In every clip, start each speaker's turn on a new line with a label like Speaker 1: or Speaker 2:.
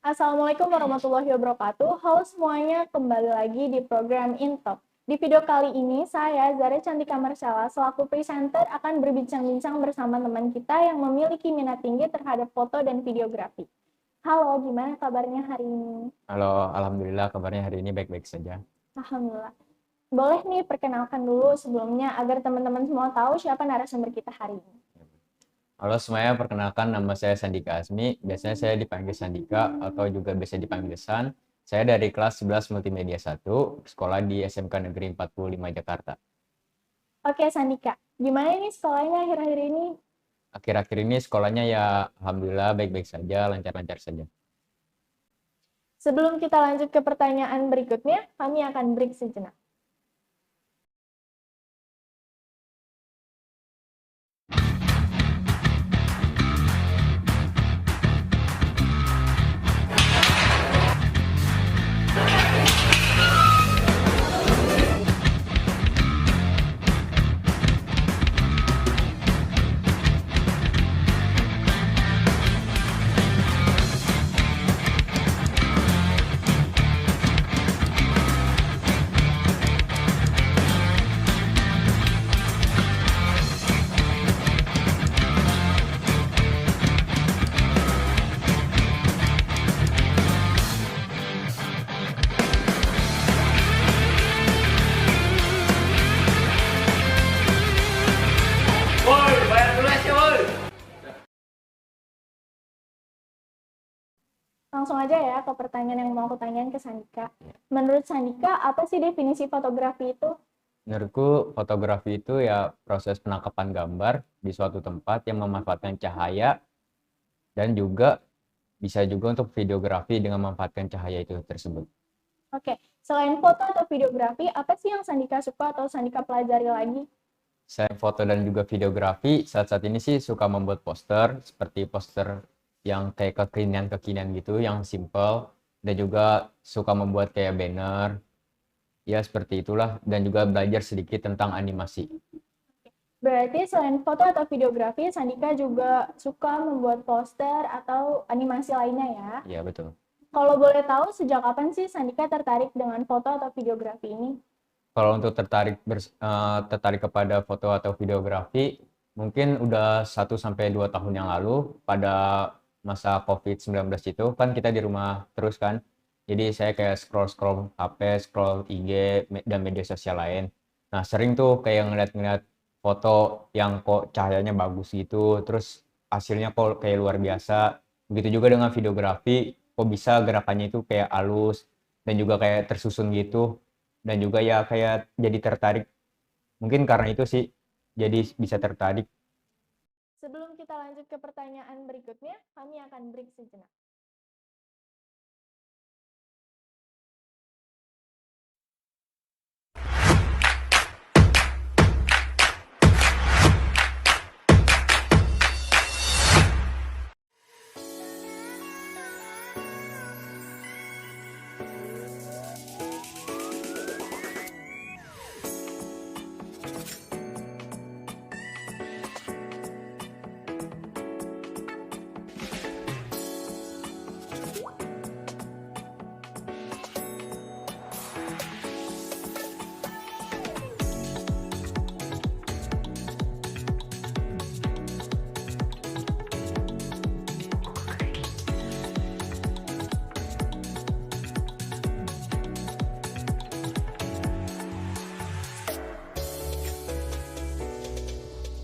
Speaker 1: Assalamualaikum warahmatullahi wabarakatuh. Halo semuanya, kembali lagi di program Intalk. Di video kali ini, saya, Zara Cantika Marsala, selaku presenter akan berbincang-bincang bersama teman kita yang memiliki minat tinggi terhadap foto dan videografi. Halo, gimana kabarnya hari ini?
Speaker 2: Halo, alhamdulillah kabarnya hari ini baik-baik saja.
Speaker 1: Alhamdulillah. Boleh nih perkenalkan dulu sebelumnya agar teman-teman semua tahu siapa narasumber kita hari ini.
Speaker 2: Halo semuanya, perkenalkan nama saya Sandika Asmi. Biasanya saya dipanggil Sandika atau juga biasa dipanggil San. Saya dari kelas 11 Multimedia 1, sekolah di SMK Negeri 45 Jakarta.
Speaker 1: Oke, Sandika. Gimana nih sekolahnya akhir-akhir ini?
Speaker 2: Akhir-akhir ini sekolahnya ya alhamdulillah baik-baik saja, lancar-lancar saja.
Speaker 1: Sebelum kita lanjut ke pertanyaan berikutnya, kami akan break sejenak. Langsung aja ya ke pertanyaan yang mau aku tanyain ke Sandika. Menurut Sandika, apa sih definisi fotografi itu?
Speaker 2: Menurutku fotografi itu ya proses penangkapan gambar di suatu tempat yang memanfaatkan cahaya dan juga bisa juga untuk videografi dengan memanfaatkan cahaya itu tersebut.
Speaker 1: Oke, selain foto atau videografi, apa sih yang Sandika suka atau Sandika pelajari lagi?
Speaker 2: Saya foto dan juga videografi, saat-saat ini sih suka membuat poster, seperti poster yang kayak kekinian-kekinian gitu, yang simple, dan juga suka membuat kayak banner, ya seperti itulah, dan juga belajar sedikit tentang animasi.
Speaker 1: Berarti selain foto atau videografi, Sandika juga suka membuat poster atau animasi lainnya ya?
Speaker 2: Ya betul.
Speaker 1: Kalau boleh tahu, sejak kapan sih Sandika tertarik dengan foto atau videografi ini?
Speaker 2: Kalau untuk tertarik kepada foto atau videografi, mungkin udah 1 sampai 2 tahun yang lalu, pada masa COVID-19 itu, kan kita di rumah terus kan. Jadi saya kayak scroll-scroll HP, scroll IG, dan media sosial lain. Nah, sering tuh kayak ngeliat-ngeliat foto yang kok cahayanya bagus gitu, terus hasilnya kok kayak luar biasa. Begitu juga dengan videografi, kok bisa gerakannya itu kayak halus, dan juga kayak tersusun gitu. Dan juga ya kayak jadi tertarik. Mungkin karena itu sih, jadi bisa tertarik.
Speaker 1: Sebelum kita lanjut ke pertanyaan berikutnya, kami akan break sejenak.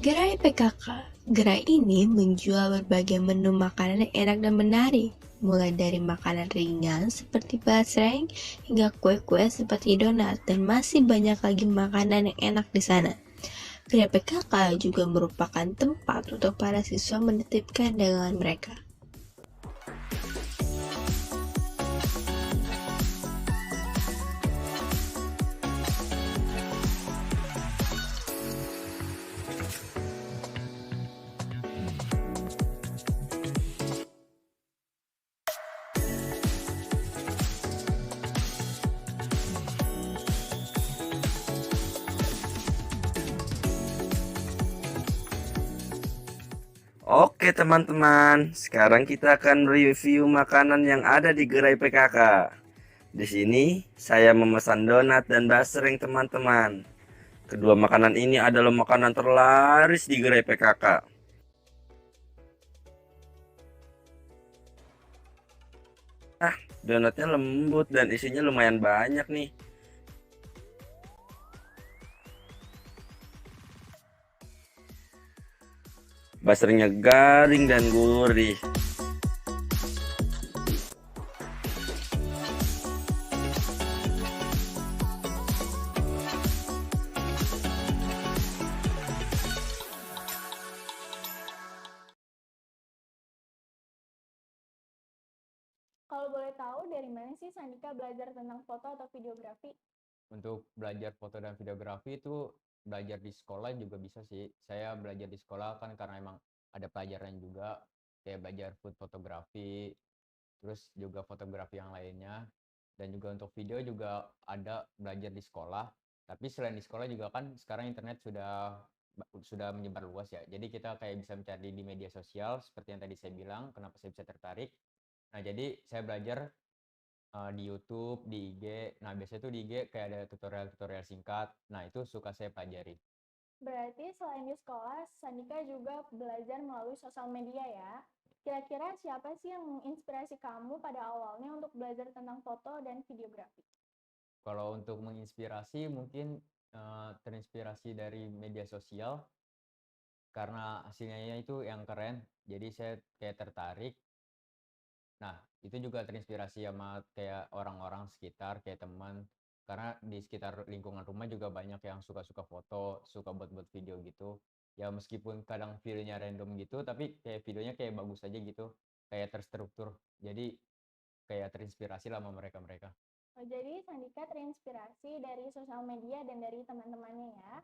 Speaker 3: Gerai PKK. Gerai ini menjual berbagai menu makanan yang enak dan menarik, mulai dari makanan ringan seperti basreng hingga kue-kue seperti donat, dan masih banyak lagi makanan yang enak di sana. Gerai PKK juga merupakan tempat untuk para siswa menitipkan dagangan mereka.
Speaker 4: Oke teman-teman, sekarang kita akan review makanan yang ada di gerai PKK. Di sini saya memesan donat dan basreng teman-teman. Kedua makanan ini adalah makanan terlaris di gerai PKK. Donatnya lembut dan isinya lumayan banyak nih. Basrengnya garing dan gurih.
Speaker 1: Kalau boleh tahu, dari mana sih Sandika belajar tentang foto atau videografi?
Speaker 2: Untuk belajar foto dan videografi itu belajar di sekolah juga bisa sih. Saya belajar di sekolah kan karena emang ada pelajaran juga, kayak belajar food fotografi, terus juga fotografi yang lainnya. Dan juga untuk video juga ada belajar di sekolah. Tapi selain di sekolah juga kan sekarang internet sudah menyebar luas ya. Jadi kita kayak bisa mencari di media sosial seperti yang tadi saya bilang, kenapa saya bisa tertarik. Nah, jadi saya belajar di YouTube, di IG. Nah, biasanya tuh di IG kayak ada tutorial-tutorial singkat. Nah, itu suka saya pelajari.
Speaker 1: Berarti selain di sekolah, Sandika juga belajar melalui sosial media ya. Kira-kira siapa sih yang menginspirasi kamu pada awalnya untuk belajar tentang foto dan videografi?
Speaker 2: Kalau untuk menginspirasi mungkin terinspirasi dari media sosial karena hasilnya itu yang keren. Jadi saya kayak tertarik. Nah, itu juga terinspirasi sama kayak orang-orang sekitar, kayak teman. Karena di sekitar lingkungan rumah juga banyak yang suka-suka foto, suka buat-buat video gitu. Ya meskipun kadang videonya random gitu, tapi kayak videonya kayak bagus aja gitu. Kayak terstruktur. Jadi kayak terinspirasi lah sama mereka-mereka.
Speaker 1: Oh, jadi Sandika terinspirasi dari sosial media dan dari teman-temannya ya.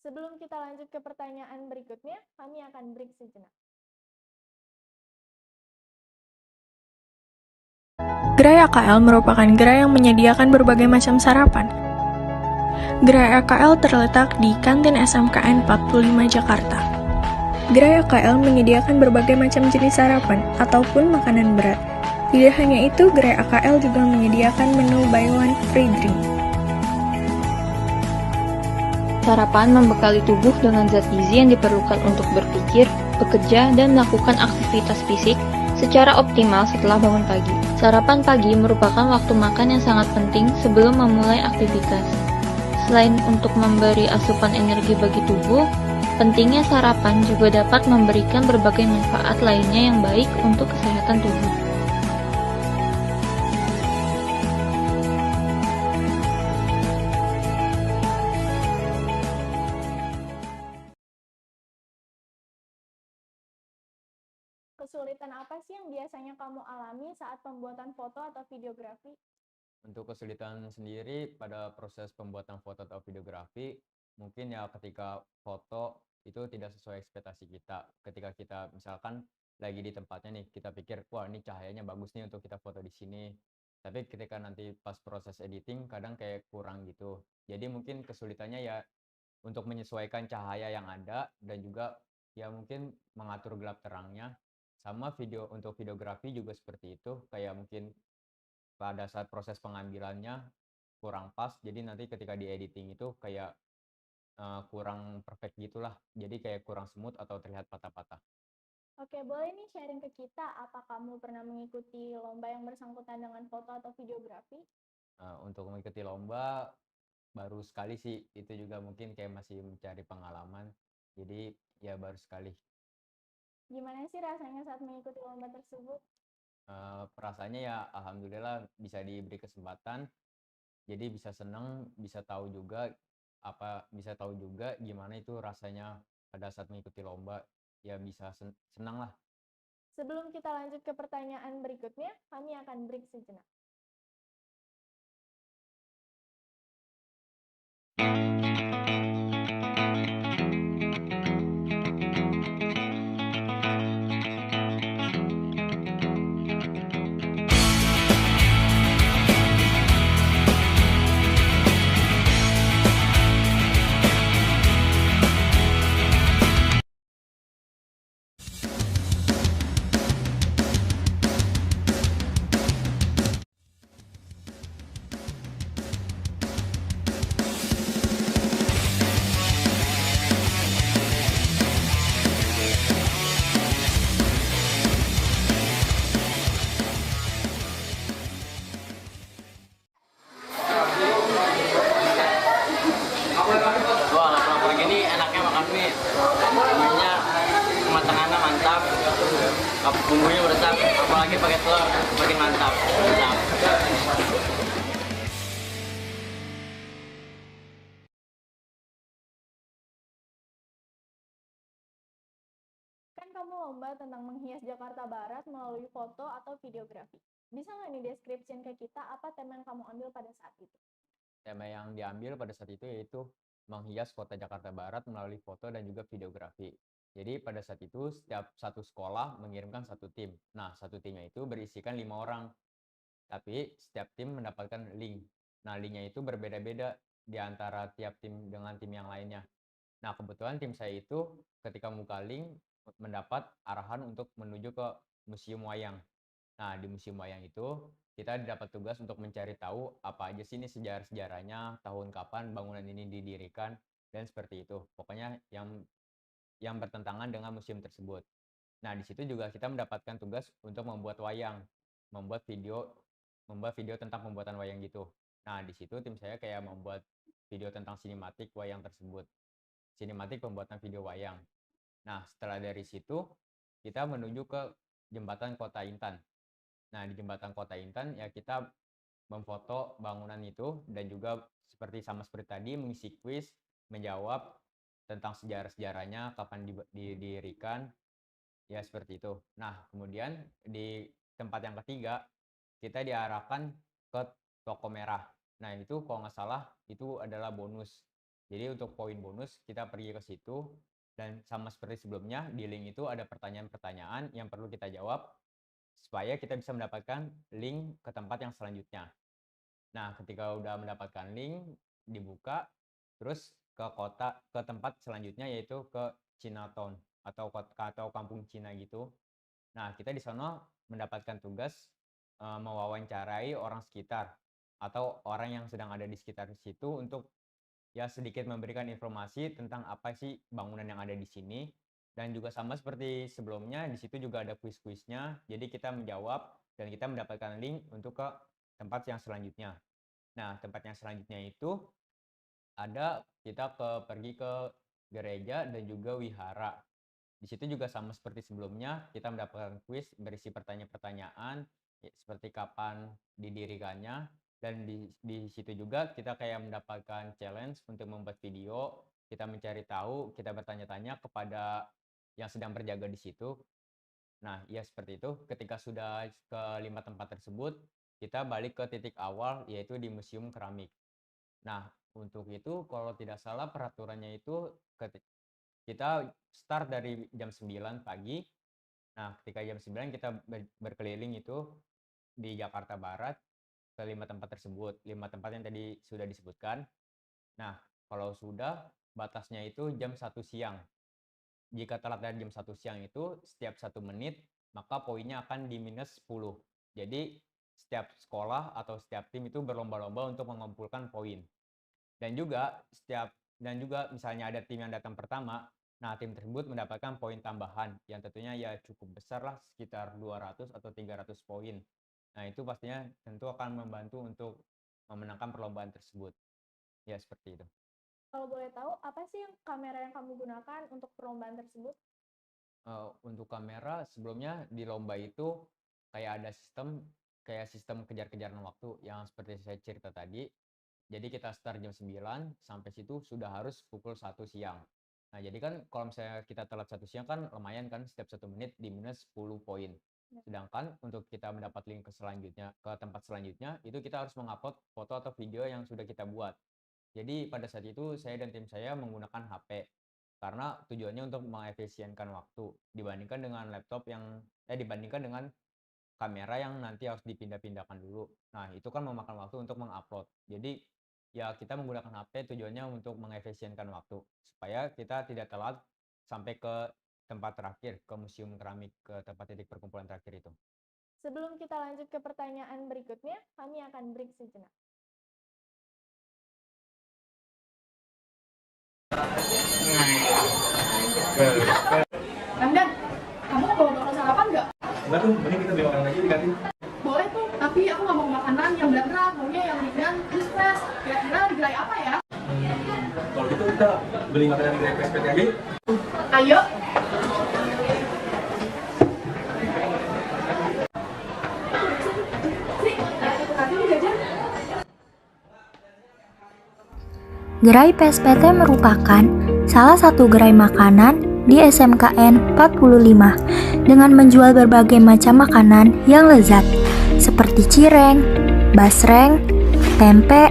Speaker 1: Sebelum kita lanjut ke pertanyaan berikutnya, kami akan break sejenak.
Speaker 5: Gerai AKL merupakan gerai yang menyediakan berbagai macam sarapan. Gerai AKL terletak di Kantin SMKN 45 Jakarta. Gerai AKL menyediakan berbagai macam jenis sarapan ataupun makanan berat. Tidak hanya itu, gerai AKL juga menyediakan menu buy one free drink.
Speaker 6: Sarapan membekali tubuh dengan zat gizi yang diperlukan untuk berpikir, bekerja, dan melakukan aktivitas fisik secara optimal setelah bangun pagi. Sarapan pagi merupakan waktu makan yang sangat penting sebelum memulai aktivitas. Selain untuk memberi asupan energi bagi tubuh, pentingnya sarapan juga dapat memberikan berbagai manfaat lainnya yang baik untuk kesehatan tubuh.
Speaker 1: Kesulitan apa sih yang biasanya kamu alami saat pembuatan foto atau videografi?
Speaker 2: Untuk kesulitan sendiri pada proses pembuatan foto atau videografi, mungkin ya ketika foto itu tidak sesuai ekspektasi kita. Ketika kita misalkan lagi di tempatnya nih, kita pikir, wah ini cahayanya bagus nih untuk kita foto di sini. Tapi ketika nanti pas proses editing, kadang kayak kurang gitu. Jadi mungkin kesulitannya ya untuk menyesuaikan cahaya yang ada dan juga ya mungkin mengatur gelap terangnya. Sama video untuk videografi juga seperti itu, kayak mungkin pada saat proses pengambilannya kurang pas, jadi nanti ketika di editing itu kayak kurang perfect gitulah, jadi kayak kurang smooth atau terlihat patah-patah.
Speaker 1: Oke, boleh nih sharing ke kita, apa kamu pernah mengikuti lomba yang bersangkutan dengan foto atau videografi?
Speaker 2: Untuk mengikuti lomba baru sekali sih, itu juga mungkin kayak masih mencari pengalaman, jadi ya baru sekali.
Speaker 1: Gimana sih rasanya saat mengikuti lomba tersebut?
Speaker 2: Perasaannya ya alhamdulillah bisa diberi kesempatan, jadi bisa senang, bisa tahu juga gimana itu rasanya pada saat mengikuti lomba, ya bisa senang lah.
Speaker 1: Sebelum kita lanjut ke pertanyaan berikutnya, kami akan break sejenak.
Speaker 2: bumbunya meresap, apalagi pakai telur, makin mantap.
Speaker 1: Kan kamu lomba tentang menghias Jakarta Barat melalui foto atau videografi. Bisa nggak nih description ke kita apa tema yang kamu ambil pada saat itu?
Speaker 2: Tema yang diambil pada saat itu yaitu menghias kota Jakarta Barat melalui foto dan juga videografi. Jadi pada saat itu setiap satu sekolah mengirimkan satu tim. Nah, satu timnya itu berisikan 5 orang. Tapi setiap tim mendapatkan link. Nah, linknya itu berbeda-beda di antara tiap tim dengan tim yang lainnya. Nah, kebetulan tim saya itu ketika membuka link mendapat arahan untuk menuju ke Museum Wayang. Nah, di Museum Wayang itu kita dapat tugas untuk mencari tahu apa aja sih ini sejarah-sejarahnya, tahun kapan bangunan ini didirikan, dan seperti itu. Pokoknya yang bertentangan dengan museum tersebut. Nah, di situ juga kita mendapatkan tugas untuk membuat wayang, membuat video tentang pembuatan wayang gitu. Nah, di situ tim saya kayak membuat video tentang sinematik wayang tersebut. Sinematik pembuatan video wayang. Nah, setelah dari situ kita menuju ke Jembatan Kota Intan. Nah, di Jembatan Kota Intan ya kita memfoto bangunan itu dan juga seperti tadi mengisi kuis, menjawab tentang sejarah-sejarahnya, kapan didirikan, ya seperti itu. Nah, kemudian di tempat yang ketiga kita diarahkan ke Toko Merah. Nah, itu kalau nggak salah itu adalah bonus. Jadi untuk poin bonus kita pergi ke situ dan sama seperti sebelumnya di link itu ada pertanyaan-pertanyaan yang perlu kita jawab supaya kita bisa mendapatkan link ke tempat yang selanjutnya. Nah, ketika udah mendapatkan link, dibuka, terus ke tempat selanjutnya yaitu ke Chinatown atau kampung Cina gitu. Nah, kita di sana mendapatkan tugas mewawancarai orang sekitar atau orang yang sedang ada di sekitar situ untuk ya sedikit memberikan informasi tentang apa sih bangunan yang ada di sini. Dan juga sama seperti sebelumnya, di situ juga ada kuis-kuisnya. Jadi kita menjawab dan kita mendapatkan link untuk ke tempat yang selanjutnya. Nah, tempat yang selanjutnya itu kita pergi ke gereja dan juga wihara. Di situ juga sama seperti sebelumnya, kita mendapatkan kuis berisi pertanyaan-pertanyaan seperti kapan didirikannya. Dan di situ juga kita kayak mendapatkan challenge untuk membuat video, kita mencari tahu, kita bertanya-tanya kepada yang sedang berjaga di situ. Nah, ya seperti itu. Ketika sudah ke 5 tempat tersebut, kita balik ke titik awal, yaitu di Museum Keramik. Nah, untuk itu, kalau tidak salah peraturannya itu kita start dari jam 9 pagi. Nah, ketika jam 9 kita berkeliling itu di Jakarta Barat ke 5 tempat tersebut. 5 tempat yang tadi sudah disebutkan. Nah, kalau sudah, batasnya itu jam 1 siang. Jika telat dari jam 1 siang itu, setiap 1 menit, maka poinnya akan di minus 10. Jadi, setiap sekolah atau setiap tim itu berlomba-lomba untuk mengumpulkan poin. Dan juga misalnya ada tim yang datang pertama, nah tim tersebut mendapatkan poin tambahan yang tentunya ya cukup besar lah, sekitar 200 atau 300 poin. Nah, itu pastinya tentu akan membantu untuk memenangkan perlombaan tersebut. Ya, seperti itu.
Speaker 1: Kalau boleh tahu, apa sih kamera yang kamu gunakan untuk perlombaan tersebut?
Speaker 2: Untuk kamera, sebelumnya di lomba itu kayak ada sistem kejar-kejaran waktu yang seperti saya cerita tadi. Jadi kita start jam 9, sampai situ sudah harus pukul 1 siang. Nah, jadi kan kalau misalnya kita telat 1 siang kan lumayan kan, setiap 1 menit di minus 10 poin. Sedangkan untuk kita mendapat link ke tempat selanjutnya, itu kita harus mengupload foto atau video yang sudah kita buat. Jadi pada saat itu saya dan tim saya menggunakan HP karena tujuannya untuk mengefisienkan waktu dibandingkan dengan kamera yang nanti harus dipindah-pindahkan dulu. Nah, itu kan memakan waktu untuk mengupload. Jadi ya kita menggunakan HP tujuannya untuk mengefisienkan waktu supaya kita tidak telat sampai ke tempat terakhir, ke Museum Keramik, ke tempat titik perkumpulan terakhir itu.
Speaker 1: Sebelum kita lanjut ke pertanyaan berikutnya, kami akan break sejenak.
Speaker 7: Ramdan, kamu mau bawa sarapan nggak?
Speaker 8: Enggak tuh, mending kita beli makanan aja di kantin.
Speaker 7: Boleh tuh, tapi aku nggak mau makanan yang berat, maunya yang ringan, terus fresh. Kira-kira di gerai apa ya?
Speaker 8: Kalau gitu kita beli makanan di gerai PSPT aja yuk.
Speaker 7: Ayo.
Speaker 9: Gerai PSPT merupakan salah satu gerai makanan di SMKN 45 dengan menjual berbagai macam makanan yang lezat seperti cireng, basreng, tempe,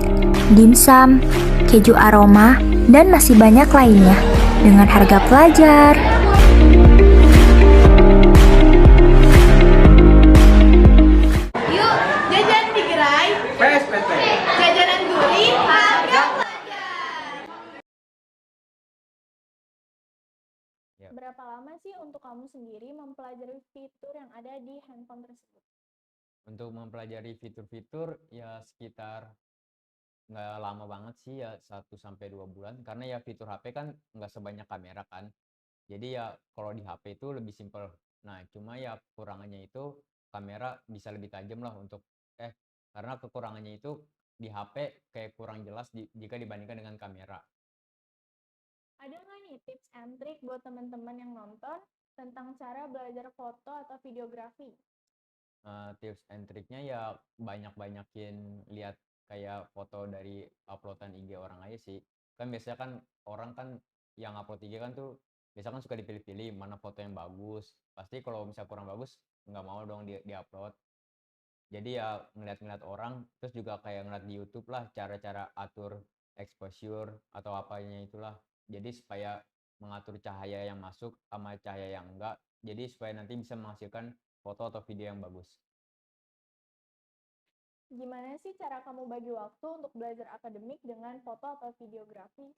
Speaker 9: dimsum, keju aroma, dan masih banyak lainnya dengan harga pelajar.
Speaker 7: Yuk, jajan di gerai
Speaker 8: PSPT.
Speaker 7: jajanan gurih harga pelajar.
Speaker 1: Berapa lama sih untuk kamu sendiri mempelajari fitur yang ada di handphone tersebut?
Speaker 2: Untuk mempelajari fitur-fitur ya sekitar nggak lama banget sih, ya 1 sampai 2 bulan, karena ya fitur HP kan nggak sebanyak kamera kan. Jadi ya kalau di HP itu lebih simpel. Nah, cuma ya kekurangannya itu kamera bisa lebih tajam lah karena kekurangannya itu di HP kayak kurang jelas jika dibandingkan dengan kamera.
Speaker 1: Ada nggak nih tips and trick buat teman-teman yang nonton tentang cara belajar foto atau videografi?
Speaker 2: Tips and triknya ya banyak-banyakin lihat kayak foto dari uploadan IG orang aja sih. Kan biasanya kan orang kan yang upload IG kan tuh biasanya kan suka dipilih-pilih mana foto yang bagus. Pasti kalau misalnya kurang bagus nggak mau dong di-upload. Jadi ya ngeliat-ngeliat orang, terus juga kayak ngeliat di YouTube lah cara-cara atur exposure atau apanya itulah. Jadi supaya mengatur cahaya yang masuk sama cahaya yang enggak. Jadi supaya nanti bisa menghasilkan foto atau video yang bagus.
Speaker 1: Gimana sih cara kamu bagi waktu untuk belajar akademik dengan foto atau videografi?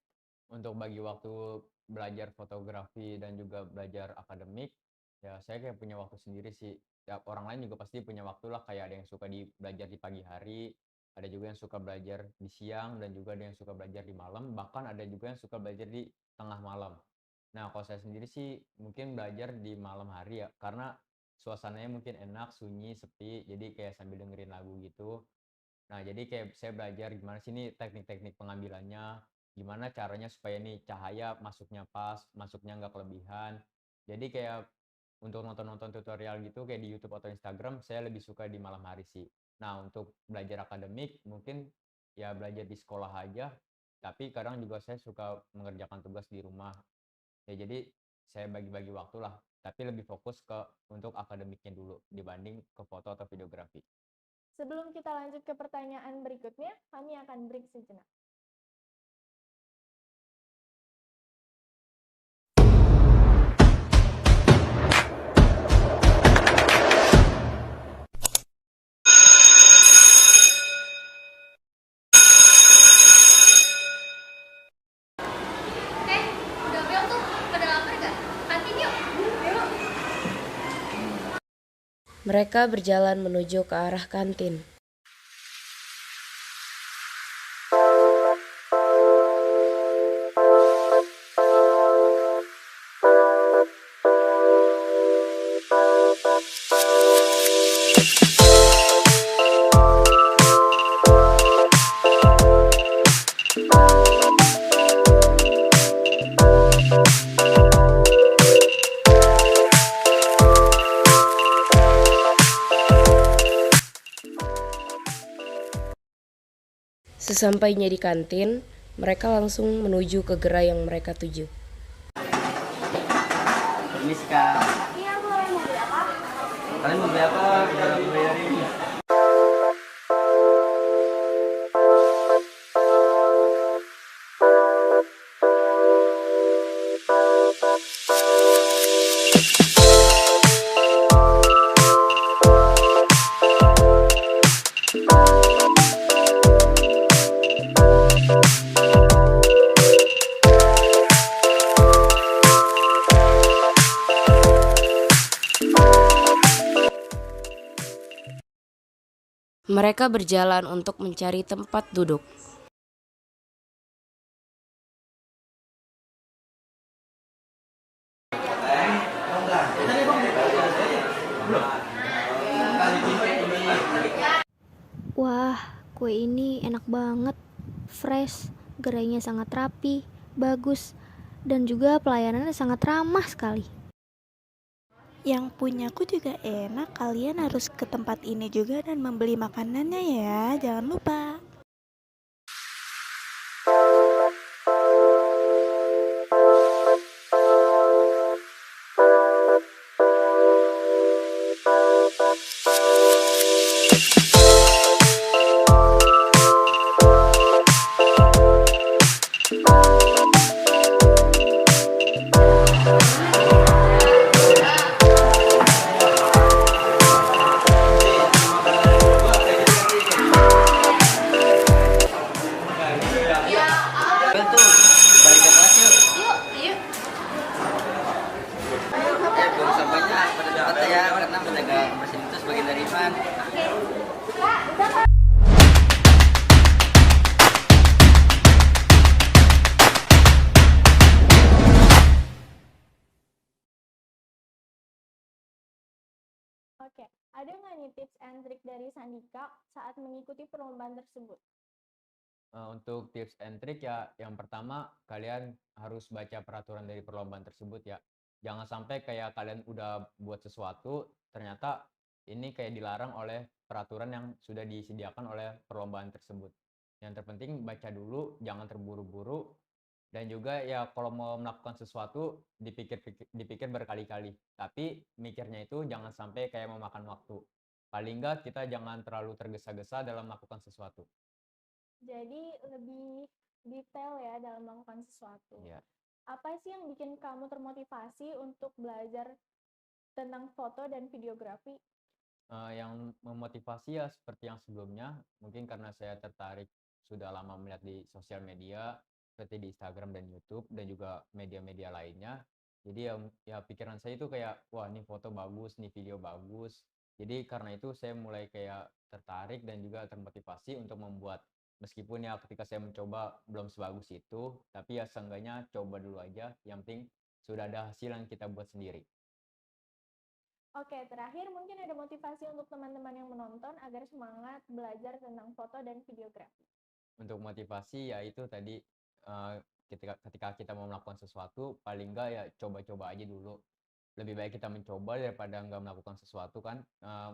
Speaker 2: Untuk bagi waktu belajar fotografi dan juga belajar akademik, ya saya kayak punya waktu sendiri sih. Ya, orang lain juga pasti punya waktu lah, kayak ada yang suka belajar di pagi hari, ada juga yang suka belajar di siang, dan juga ada yang suka belajar di malam, bahkan ada juga yang suka belajar di tengah malam. Nah, kalau saya sendiri sih mungkin belajar di malam hari ya, karena suasananya mungkin enak, sunyi, sepi, jadi kayak sambil dengerin lagu gitu. Nah, jadi kayak saya belajar gimana sih nih teknik-teknik pengambilannya, gimana caranya supaya nih cahaya masuknya pas, masuknya nggak kelebihan. Jadi kayak untuk nonton-nonton tutorial gitu kayak di YouTube atau Instagram, saya lebih suka di malam hari sih. Nah, untuk belajar akademik mungkin ya belajar di sekolah aja, tapi kadang juga saya suka mengerjakan tugas di rumah. Ya jadi saya bagi-bagi waktu lah, tapi lebih fokus untuk akademiknya dulu dibanding ke foto atau videografi.
Speaker 1: Sebelum kita lanjut ke pertanyaan berikutnya, kami akan break sejenak.
Speaker 7: Udah bel tuh, pada lapar gak? Kantin yuk.
Speaker 3: Mereka berjalan menuju ke arah kantin. Sesampainya di kantin, mereka langsung menuju ke gerai yang mereka tuju.
Speaker 4: Ini sih Kak.
Speaker 1: Iya, boleh. Mau beli apa?
Speaker 4: Kalian mau beli apa? Kita bayar ini.
Speaker 3: Mereka berjalan untuk mencari tempat duduk.
Speaker 10: Wah, kue ini enak banget, fresh, gerainya sangat rapi, bagus, dan juga pelayanannya sangat ramah sekali.
Speaker 11: Yang punyaku juga enak, kalian harus ke tempat ini juga dan membeli makanannya ya, jangan lupa.
Speaker 1: nih tips and trik dari Sandika saat mengikuti perlombaan tersebut?
Speaker 2: Untuk tips and trik ya, yang pertama kalian harus baca peraturan dari perlombaan tersebut ya. Jangan sampai kayak kalian udah buat sesuatu, ternyata ini kayak dilarang oleh peraturan yang sudah disediakan oleh perlombaan tersebut. Yang terpenting baca dulu, jangan terburu-buru, dan juga ya kalau mau melakukan sesuatu dipikir berkali-kali. Tapi mikirnya itu jangan sampai kayak memakan waktu. Paling nggak kita jangan terlalu tergesa-gesa dalam melakukan sesuatu.
Speaker 1: Jadi lebih detail ya dalam melakukan sesuatu.
Speaker 2: Iya.
Speaker 1: Apa sih yang bikin kamu termotivasi untuk belajar tentang foto dan videografi?
Speaker 2: Yang memotivasi ya seperti yang sebelumnya, mungkin karena saya tertarik sudah lama melihat di sosial media, seperti di Instagram dan YouTube, dan juga media-media lainnya. Jadi ya pikiran saya itu kayak, wah ini foto bagus, nih video bagus. Jadi karena itu saya mulai kayak tertarik dan juga termotivasi untuk membuat, meskipun ya ketika saya mencoba belum sebagus itu, tapi ya seenggaknya coba dulu aja, yang penting sudah ada hasil yang kita buat sendiri.
Speaker 1: Oke, terakhir mungkin ada motivasi untuk teman-teman yang menonton agar semangat belajar tentang foto dan videografi.
Speaker 2: Untuk motivasi ya itu tadi, ketika kita mau melakukan sesuatu paling enggak ya coba-coba aja dulu. Lebih baik kita mencoba daripada nggak melakukan sesuatu kan,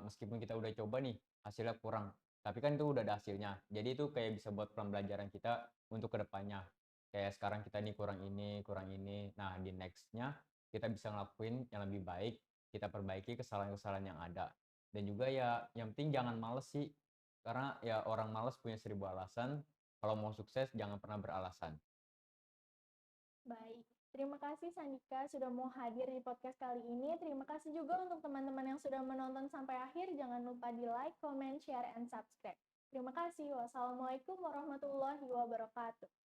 Speaker 2: meskipun kita udah coba nih hasilnya kurang, tapi kan itu udah ada hasilnya. Jadi itu kayak bisa buat pembelajaran kita untuk kedepannya. Kayak sekarang kita nih kurang ini, nah di next-nya kita bisa ngelakuin yang lebih baik, kita perbaiki kesalahan-kesalahan yang ada. Dan juga ya yang penting jangan males sih, karena ya orang males punya 1000 alasan, kalau mau sukses jangan pernah beralasan.
Speaker 1: Baik, terima kasih Sandika sudah mau hadir di podcast kali ini. Terima kasih juga untuk teman-teman yang sudah menonton sampai akhir. Jangan lupa di like, comment, share, and subscribe. Terima kasih. Wassalamualaikum warahmatullahi wabarakatuh.